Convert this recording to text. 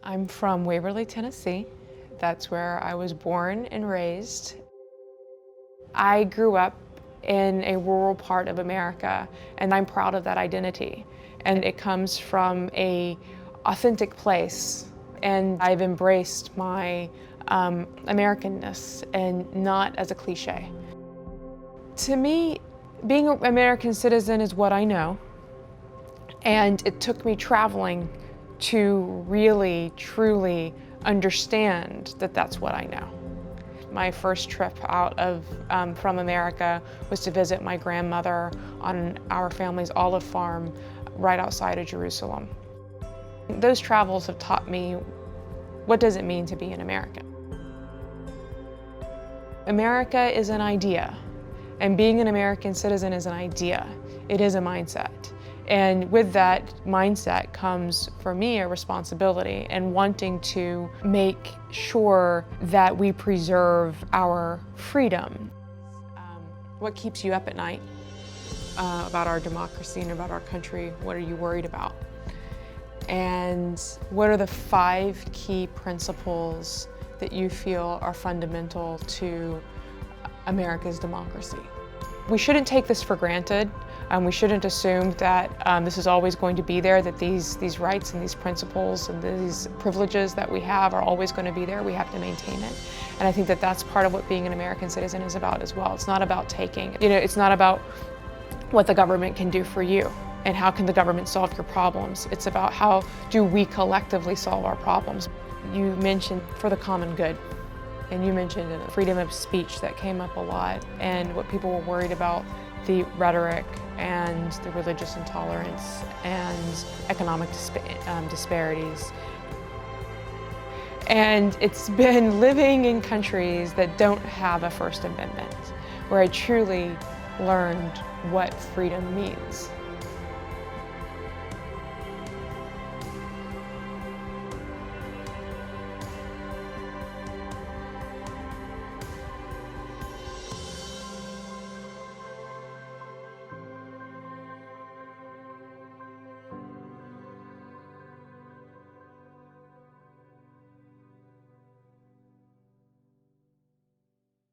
I'm from Waverly, Tennessee. That's where I was born and raised. I grew up in a rural part of America, and I'm proud of that identity. And it comes from an authentic place. And I've embraced my Americanness, and not as a cliche. To me, being an American citizen is what I know. And it took me traveling to really, truly understand that that's what I know. My first trip out from America was to visit my grandmother on our family's olive farm right outside of Jerusalem. Those travels have taught me what does it mean to be an American. America is an idea, and being an American citizen is an idea. It is a mindset. And with that mindset comes, for me, a responsibility and wanting to make sure that we preserve our freedom. What keeps you up at night about our democracy and about our country? What are you worried about? And what are the 5 key principles that you feel are fundamental to America's democracy? We shouldn't take this for granted. We shouldn't assume that this is always going to be there, that these rights and these principles and these privileges that we have are always going to be there. We have to maintain it. And I think that that's part of what being an American citizen is about as well. It's not about taking. It's not about what the government can do for you and how can the government solve your problems. It's about how do we collectively solve our problems. You mentioned for the common good. And you mentioned freedom of speech that came up a lot, and what people were worried about, the rhetoric and the religious intolerance and economic disparities. And it's been living in countries that don't have a First Amendment where I truly learned what freedom means.